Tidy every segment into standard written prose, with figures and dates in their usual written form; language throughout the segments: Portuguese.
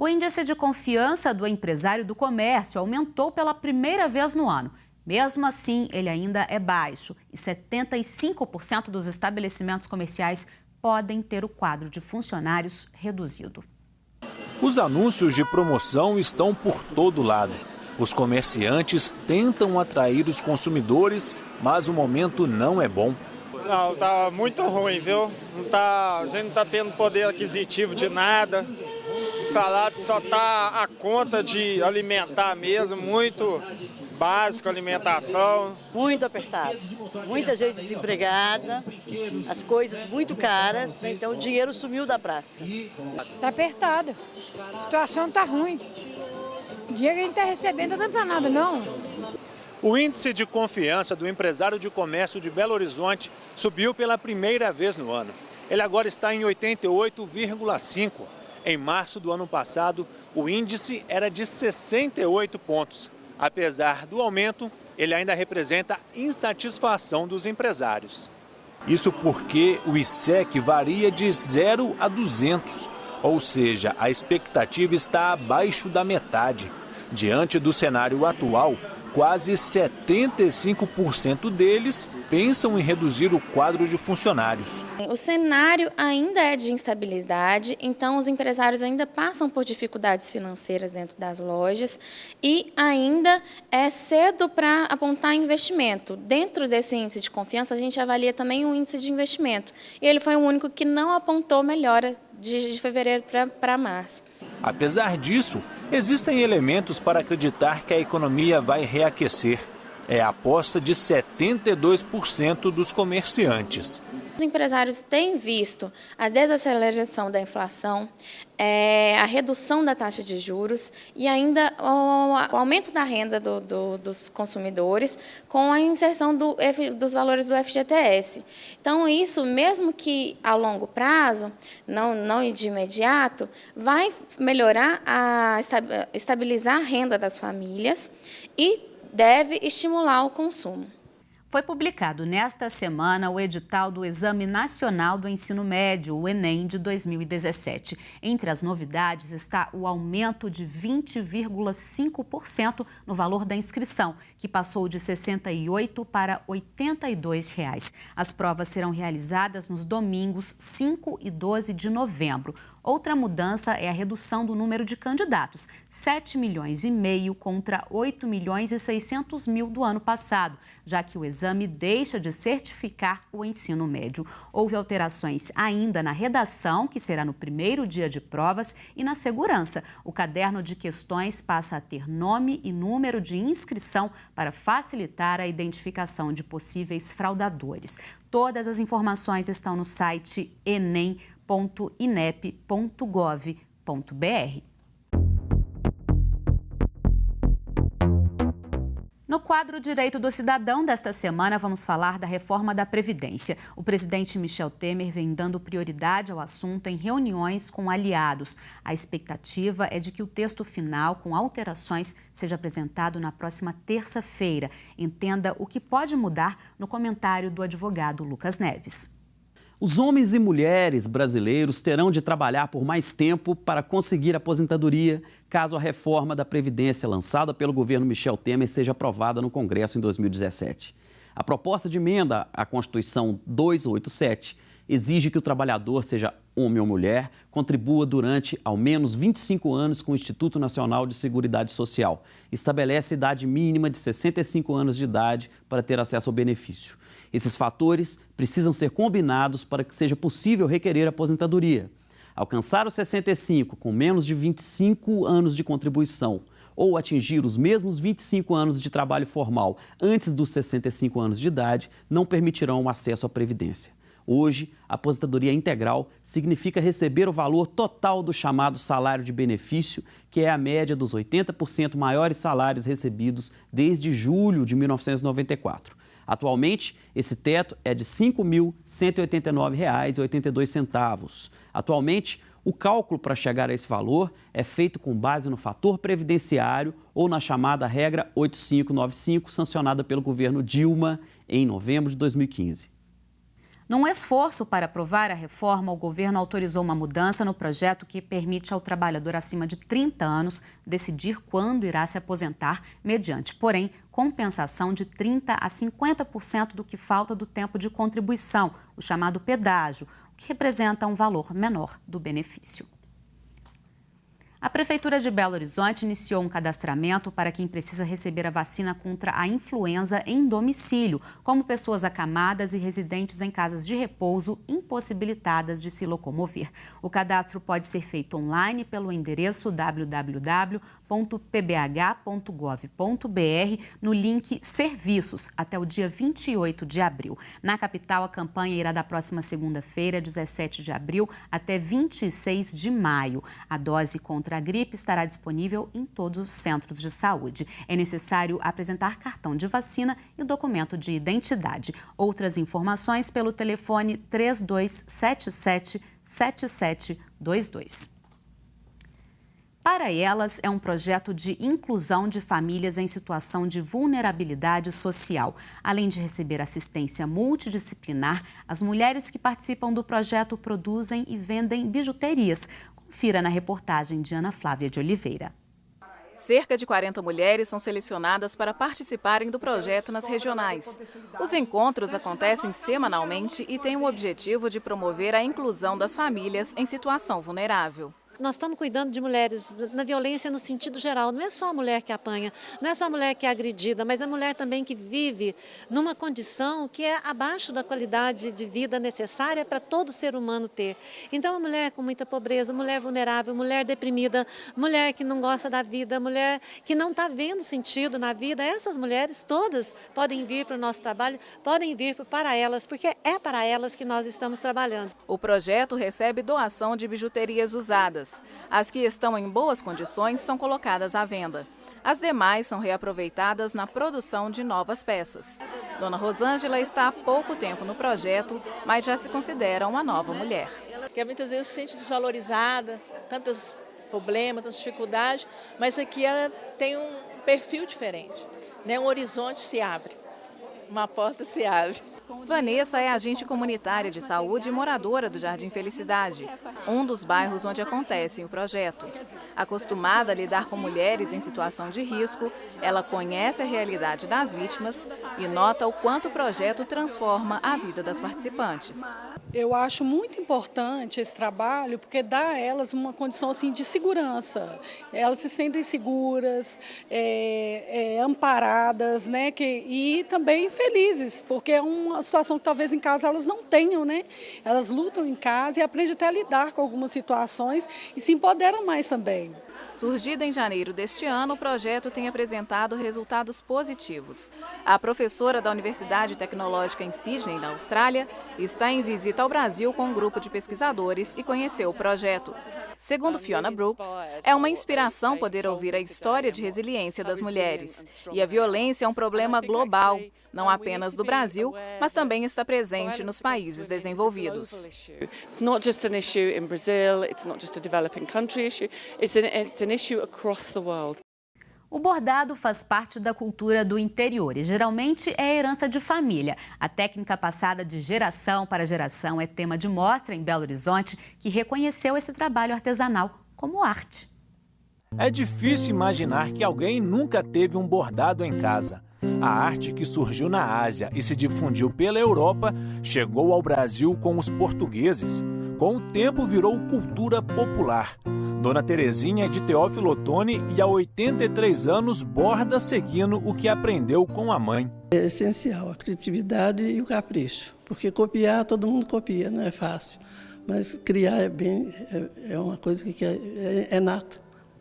O índice de confiança do empresário do comércio aumentou pela primeira vez no ano. Mesmo assim, ele ainda é baixo e 75% dos estabelecimentos comerciais podem ter o quadro de funcionários reduzido. Os anúncios de promoção estão por todo lado. Os comerciantes tentam atrair os consumidores, mas o momento não é bom. Não, tá muito ruim, viu? A gente não tá tendo poder aquisitivo de nada. O salário só tá a conta de alimentar mesmo, muito básico, alimentação. Muito apertado, muita gente desempregada, as coisas muito caras, né? Então o dinheiro sumiu da praça. Tá apertado, a situação tá ruim. O dinheiro que a gente está recebendo não dá para nada, não. O índice de confiança do empresário de comércio de Belo Horizonte subiu pela primeira vez no ano. Ele agora está em 88,5. Em março do ano passado, o índice era de 68 pontos. Apesar do aumento, ele ainda representa insatisfação dos empresários. Isso porque o ISEC varia de 0 a 200. Ou seja, a expectativa está abaixo da metade. Diante do cenário atual, quase 75% deles pensam em reduzir o quadro de funcionários. O cenário ainda é de instabilidade, então os empresários ainda passam por dificuldades financeiras dentro das lojas e ainda é cedo para apontar investimento. Dentro desse índice de confiança, a gente avalia também o índice de investimento. E ele foi o único que não apontou melhora de fevereiro para março. Apesar disso, existem elementos para acreditar que a economia vai reaquecer. É a aposta de 72% dos comerciantes. Os empresários têm visto a desaceleração da inflação, a redução da taxa de juros e ainda o aumento da renda dos consumidores com a inserção dos valores do FGTS. Então, isso, mesmo que a longo prazo, não de imediato, vai melhorar, estabilizar a renda das famílias e deve estimular o consumo. Foi publicado nesta semana o edital do Exame Nacional do Ensino Médio, o Enem, de 2017. Entre as novidades está o aumento de 20,5% no valor da inscrição, que passou de R$ 68 para R$ 82. As provas serão realizadas nos domingos 5 e 12 de novembro. Outra mudança é a redução do número de candidatos, 7,5 milhões contra 8,6 milhões do ano passado, já que o exame deixa de certificar o ensino médio. Houve alterações ainda na redação, que será no primeiro dia de provas, e na segurança. O caderno de questões passa a ter nome e número de inscrição para facilitar a identificação de possíveis fraudadores. Todas as informações estão no site enem.inep.gov.br. No quadro Direito do Cidadão desta semana, vamos falar da reforma da Previdência. O presidente Michel Temer vem dando prioridade ao assunto em reuniões com aliados. A expectativa é de que o texto final, com alterações, seja apresentado na próxima terça-feira. Entenda o que pode mudar no comentário do advogado Lucas Neves. Os homens e mulheres brasileiros terão de trabalhar por mais tempo para conseguir aposentadoria, caso a reforma da Previdência lançada pelo governo Michel Temer seja aprovada no Congresso em 2017. A proposta de emenda à Constituição 287 exige que o trabalhador, seja homem ou mulher, contribua durante ao menos 25 anos com o Instituto Nacional de Seguridade Social. Estabelece a idade mínima de 65 anos de idade para ter acesso ao benefício. Esses fatores precisam ser combinados para que seja possível requerer aposentadoria. Alcançar os 65 com menos de 25 anos de contribuição ou atingir os mesmos 25 anos de trabalho formal antes dos 65 anos de idade não permitirão o acesso à Previdência. Hoje, a aposentadoria integral significa receber o valor total do chamado salário de benefício, que é a média dos 80% maiores salários recebidos desde julho de 1994. Atualmente, esse teto é de R$ 5.189,82. Atualmente, o cálculo para chegar a esse valor é feito com base no fator previdenciário ou na chamada regra 8595, sancionada pelo governo Dilma em novembro de 2015. Num esforço para aprovar a reforma, o governo autorizou uma mudança no projeto que permite ao trabalhador acima de 30 anos decidir quando irá se aposentar, mediante, porém, compensação de 30% a 50% do que falta do tempo de contribuição, o chamado pedágio, o que representa um valor menor do benefício. A Prefeitura de Belo Horizonte iniciou um cadastramento para quem precisa receber a vacina contra a influenza em domicílio, como pessoas acamadas e residentes em casas de repouso impossibilitadas de se locomover. O cadastro pode ser feito online pelo endereço www.pbh.gov.br no link Serviços até o dia 28 de abril. Na capital, a campanha irá da próxima segunda-feira, 17 de abril, até 26 de maio. A dose contra a gripe estará disponível em todos os centros de saúde. É necessário apresentar cartão de vacina e documento de identidade. Outras informações pelo telefone 3277-7722. Para Elas é um projeto de inclusão de famílias em situação de vulnerabilidade social. Além de receber assistência multidisciplinar, as mulheres que participam do projeto produzem e vendem bijuterias. Confira na reportagem de Ana Flávia de Oliveira. Cerca de 40 mulheres são selecionadas para participarem do projeto nas regionais. Os encontros acontecem semanalmente e têm o objetivo de promover a inclusão das famílias em situação vulnerável. Nós estamos cuidando de mulheres na violência no sentido geral. Não é só a mulher que apanha, não é só a mulher que é agredida, mas a mulher também que vive numa condição que é abaixo da qualidade de vida necessária para todo ser humano ter. Então, a mulher com muita pobreza, mulher vulnerável, mulher deprimida, mulher que não gosta da vida, mulher que não está vendo sentido na vida, essas mulheres todas podem vir para o nosso trabalho, podem vir para elas, porque é para elas que nós estamos trabalhando. O projeto recebe doação de bijuterias usadas. As que estão em boas condições são colocadas à venda. As demais são reaproveitadas na produção de novas peças. Dona Rosângela está há pouco tempo no projeto, mas já se considera uma nova mulher. Porque muitas vezes se sente desvalorizada, tantos problemas, tantas dificuldades, mas aqui ela tem um perfil diferente, né? Um horizonte se abre, uma porta se abre. Vanessa é agente comunitária de saúde e moradora do Jardim Felicidade, um dos bairros onde acontece o projeto. Acostumada a lidar com mulheres em situação de risco, ela conhece a realidade das vítimas e nota o quanto o projeto transforma a vida das participantes. Eu acho muito importante esse trabalho porque dá a elas uma condição assim, de segurança. Elas se sentem seguras, amparadas, né? E também felizes, porque é uma situação que talvez em casa elas não tenham, né? Elas lutam em casa e aprendem até a lidar com algumas situações e se empoderam mais também. Surgido em janeiro deste ano, o projeto tem apresentado resultados positivos. A professora da Universidade Tecnológica em Sydney, na Austrália, está em visita ao Brasil com um grupo de pesquisadores e conheceu o projeto. Segundo Fiona Brooks, é uma inspiração poder ouvir a história de resiliência das mulheres. E a violência é um problema global, não apenas do Brasil, mas também está presente nos países desenvolvidos. It's not just an issue in Brazil, it's not just a developing country issue, it's an issue across the world. O bordado faz parte da cultura do interior e geralmente é herança de família. A técnica passada de geração para geração é tema de mostra em Belo Horizonte, que reconheceu esse trabalho artesanal como arte. É difícil imaginar que alguém nunca teve um bordado em casa. A arte que surgiu na Ásia e se difundiu pela Europa chegou ao Brasil com os portugueses. Com o tempo virou cultura popular. Dona Terezinha é de Teófilo Otoni e há 83 anos borda seguindo o que aprendeu com a mãe. É essencial a criatividade e o capricho, porque copiar todo mundo copia, não é fácil, mas criar é uma coisa que é nata,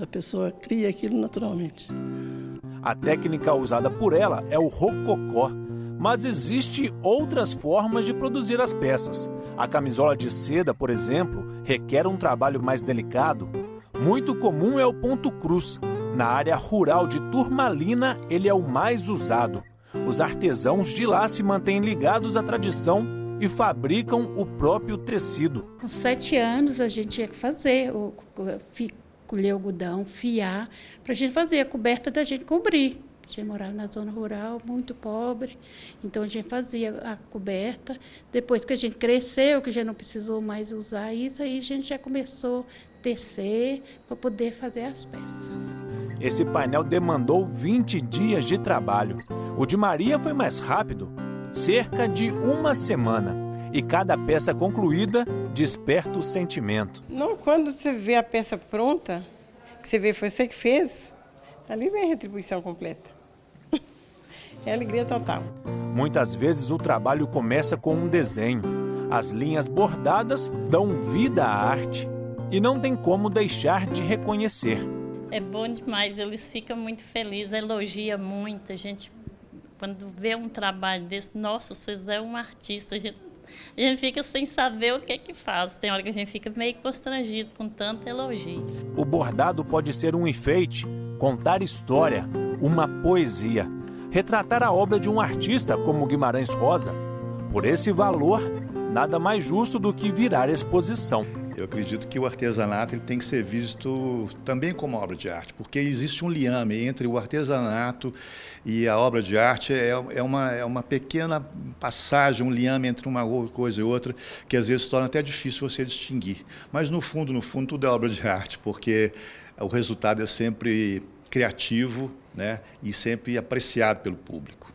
a pessoa cria aquilo naturalmente. A técnica usada por ela é o rococó, mas existem outras formas de produzir as peças. A camisola de seda, por exemplo, requer um trabalho mais delicado. Muito comum é o ponto cruz. Na área rural de Turmalina, ele é o mais usado. Os artesãos de lá se mantêm ligados à tradição e fabricam o próprio tecido. Com 7 anos a gente tinha que fazer, colher algodão, fiar, para a gente fazer a coberta da gente cobrir. A gente morava na zona rural, muito pobre, então a gente fazia a coberta. Depois que a gente cresceu, que a gente não precisou mais usar isso, aí a gente já começou a tecer para poder fazer as peças. Esse painel demandou 20 dias de trabalho. O de Maria foi mais rápido, cerca de uma semana. E cada peça concluída desperta o sentimento. Não, quando você vê a peça pronta, que você vê foi você que fez, ali vem a retribuição completa. É alegria total. Muitas vezes o trabalho começa com um desenho. As linhas bordadas dão vida à arte. E não tem como deixar de reconhecer. É bom demais, eles ficam muito felizes, elogiam muito. A gente, quando vê um trabalho desse, nossa, vocês é um artista. A gente fica sem saber o que é que faz. Tem hora que a gente fica meio constrangido com tanto elogio. O bordado pode ser um enfeite, contar história, uma poesia. Retratar a obra de um artista como Guimarães Rosa. Por esse valor, nada mais justo do que virar exposição. Eu acredito que o artesanato ele tem que ser visto também como obra de arte, porque existe um liame entre o artesanato e a obra de arte, é uma pequena passagem, um liame entre uma coisa e outra, que às vezes torna até difícil você distinguir. Mas no fundo, tudo é obra de arte, porque o resultado é sempre criativo, né, e sempre apreciado pelo público.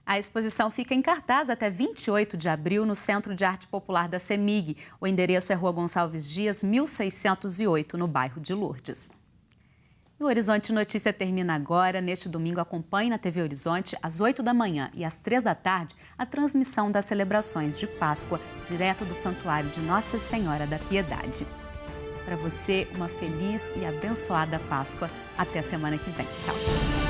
A exposição fica em cartaz até 28 de abril no Centro de Arte Popular da CEMIG. O endereço é Rua Gonçalves Dias, 1608, no bairro de Lourdes. E o Horizonte Notícia termina agora. Neste domingo, acompanhe na TV Horizonte, às 8 da manhã e às 3 da tarde, a transmissão das celebrações de Páscoa, direto do Santuário de Nossa Senhora da Piedade. Para você, uma feliz e abençoada Páscoa. Até a semana que vem. Tchau.